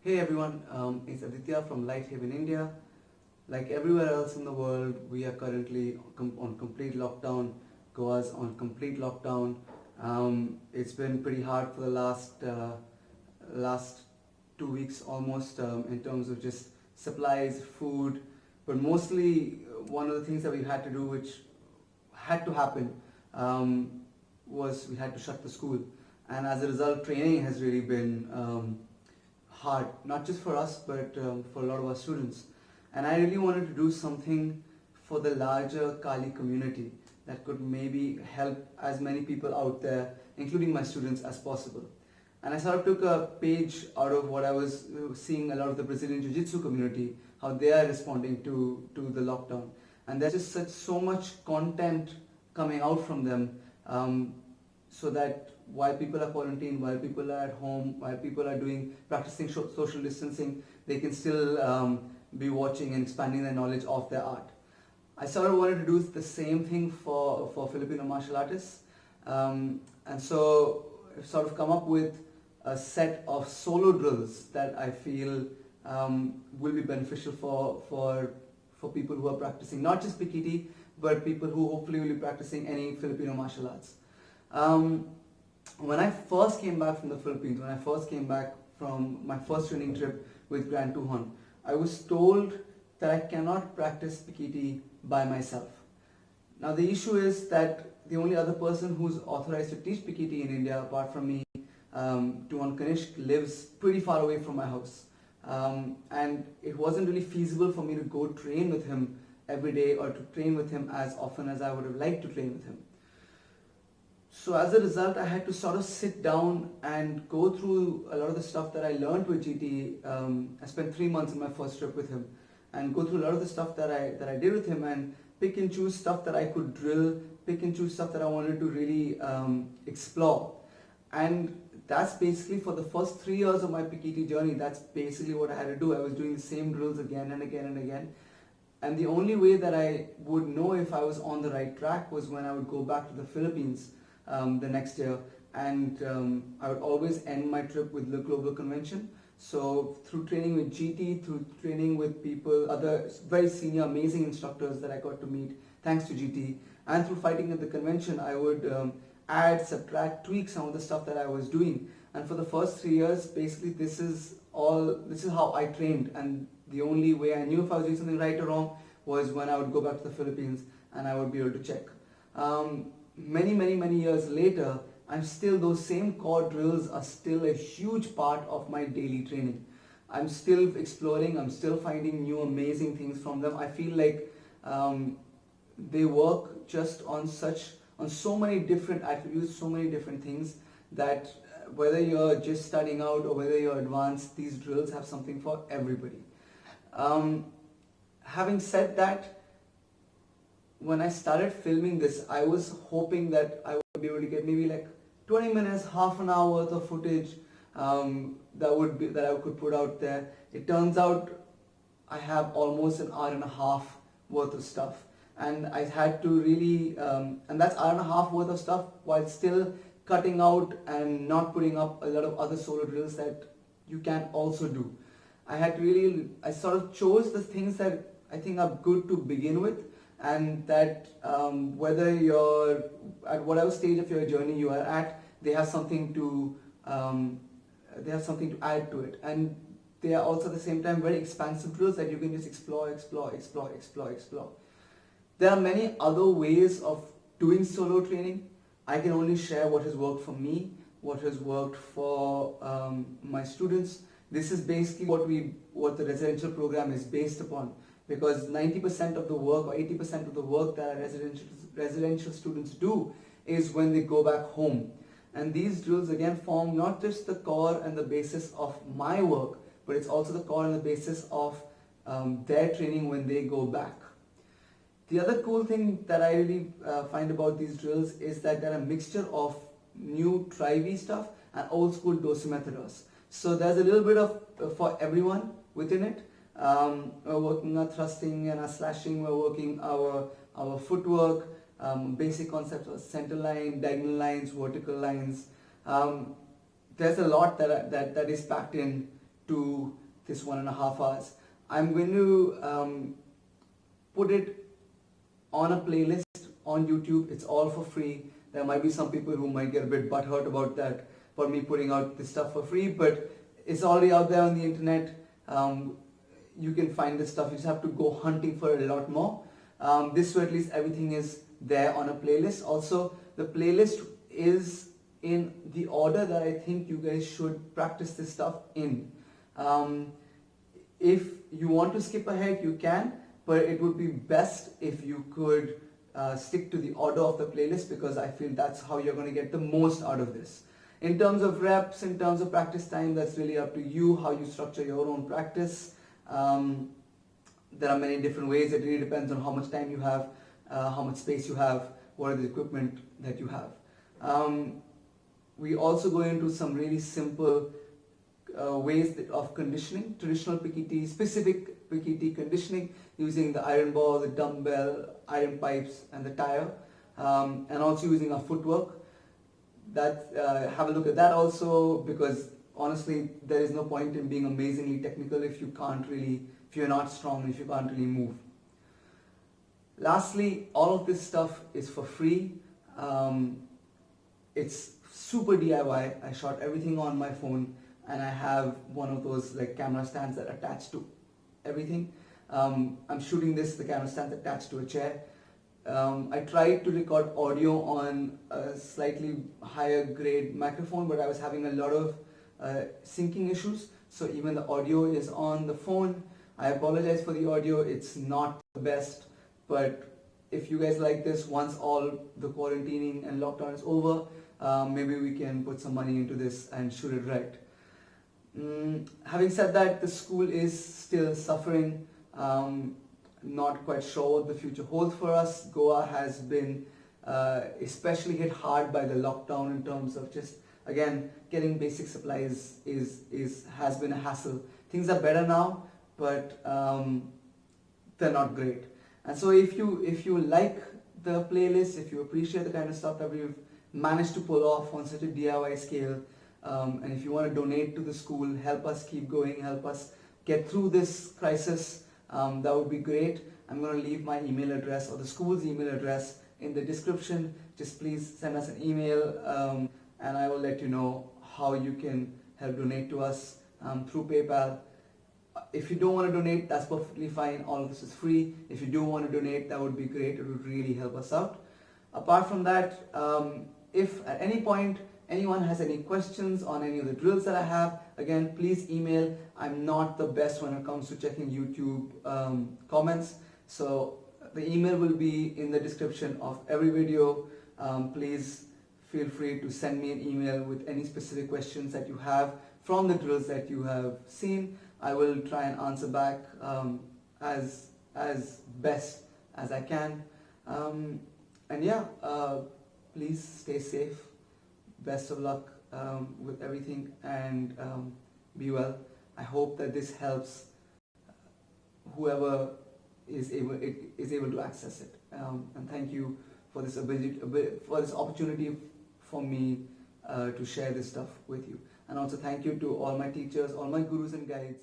Hey everyone, it's Aditya from LightHaven, India. Like everywhere else in the world, we are currently on complete lockdown. Goa's on complete lockdown. It's been pretty hard for the last 2 weeks almost in terms of just supplies, food, but mostly one of the things that we had to do, which had to happen, was we had to shut the school, and as a result, training has really been hard, not just for us, but for a lot of our students. And I really wanted to do something for the larger Kali community that could maybe help as many people out there, including my students, as possible. And I sort of took a page out of what I was seeing a lot of the Brazilian Jiu-Jitsu community, how they are responding to the lockdown. And there's just so much content coming out from them, so that while people are quarantined, while people are at home, while people are practicing social distancing, they can still be watching and expanding their knowledge of their art. I sort of wanted to do the same thing for Filipino martial artists, and so I've sort of come up with a set of solo drills that I feel will be beneficial for people who are practicing not just Pekiti, but people who hopefully will be practicing any Filipino martial arts. When I first came back from the Philippines, when I first came back from my first training trip with Grand Tuhon, I was told that I cannot practice Pekiti by myself. Now the issue is that the only other person who's authorized to teach Pekiti in India, apart from me, Tuhon Kanishk, lives pretty far away from my house. And it wasn't really feasible for me to go train with him every day or to train with him as often as I would have liked to train with him. So as a result, I had to sort of sit down and go through a lot of the stuff that I learned with GT. I spent 3 months in my first trip with him, and go through a lot of the stuff that I did with him, and pick and choose stuff that I could drill, pick and choose stuff that I wanted to really explore. And that's basically for the first 3 years of my Pekiti journey. That's basically what I had to do. I was doing the same drills again and again and again. And the only way that I would know if I was on the right track was when I would go back to the Philippines the next year, and I would always end my trip with the global convention. So through training with GT, through training with people, other very senior, amazing instructors that I got to meet thanks to GT, and through fighting at the convention, I would add, subtract, tweak some of the stuff that I was doing. And for the first 3 years, basically this is how I trained, and the only way I knew if I was doing something right or wrong was when I would go back to the Philippines and I would be able to check. Many years later, those same core drills are still a huge part of my daily training. I'm still exploring, I'm still finding new amazing things from them. I feel like they work just on so many different attributes, so many different things, that whether you're just starting out or whether you're advanced, these drills have something for everybody. Having said that, when I started filming this, I was hoping that I would be able to get maybe like 20 minutes, half an hour worth of footage that I could put out there. It turns out I have almost an hour and a half worth of stuff, and I had to really, and that's hour and a half worth of stuff while still cutting out and not putting up a lot of other solo drills that you can also do. I sort of chose the things that I think are good to begin with, and that whether you're at whatever stage of your journey you are at, they have something to add to it, and they are also at the same time very expansive drills that you can just explore. There are many other ways of doing solo training. I can only share what has worked for me, what has worked for my students. This is basically what the residential program is based upon, because 90% of the work or 80% of the work that our residential students do is when they go back home. And these drills again form not just the core and the basis of my work, but it's also the core and the basis of their training when they go back. The other cool thing that I really find about these drills is that they're a mixture of new Tri-V stuff and old school dosimethodos. So there's a little bit of for everyone within it. We're working our thrusting and our slashing, we're working our footwork, basic concepts of center line, diagonal lines, vertical lines. There's a lot that is packed in to this 1.5 hours. I'm going to put it on a playlist on YouTube. It's all for free. There might be some people who might get a bit butthurt about that, for me putting out this stuff for free, but it's already out there on the internet. You can find this stuff. You just have to go hunting for it a lot more. This way at least everything is there on a playlist. Also, the playlist is in the order that I think you guys should practice this stuff in. If you want to skip ahead, you can, but it would be best if you could stick to the order of the playlist, because I feel that's how you're going to get the most out of this. In terms of reps, in terms of practice time, that's really up to you, how you structure your own practice. There are many different ways. It really depends on how much time you have, how much space you have, what are the equipment that you have. We also go into some really simple ways of conditioning, traditional Pekiti, specific Pekiti conditioning, using the iron ball, the dumbbell, iron pipes and the tire, and also using our footwork. Have a look at that also, because honestly there is no point in being amazingly technical if you're not strong, if you can't really move. Lastly, all of this stuff is for free. It's super DIY. I shot everything on my phone, and I have one of those like camera stands that attach to everything. I'm shooting this, the camera stand attached to a chair. I tried to record audio on a slightly higher grade microphone, but I was having a lot of syncing issues, so even the audio is on the phone. I apologize for the audio, it's not the best, but if you guys like this, once all the quarantining and lockdown is over, maybe we can put some money into this and shoot it right. Having said that, the school is still suffering. Not quite sure what the future holds for us. Goa has been especially hit hard by the lockdown in terms of just, again, getting basic supplies has been a hassle. Things are better now, but they're not great. And so if you like the playlist, if you appreciate the kind of stuff that we've managed to pull off on such a DIY scale, and if you want to donate to the school, help us keep going, help us get through this crisis, that would be great. I'm going to leave my email address, or the school's email address, in the description. Just please send us an email, and I will let you know how you can help donate to us through PayPal. If you don't want to donate, that's perfectly fine. All of this is free. If you do want to donate, that would be great. It would really help us out. Apart from that, if at any point anyone has any questions on any of the drills that I have, again, please email. I'm not the best when it comes to checking YouTube comments, so the email will be in the description of every video. Please feel free to send me an email with any specific questions that you have from the drills that you have seen. I will try and answer back as best as I can. And yeah, please stay safe. Best of luck with everything, and be well. I hope that this helps whoever is able to access it. And thank you for this opportunity for me to share this stuff with you. And also thank you to all my teachers, all my gurus and guides.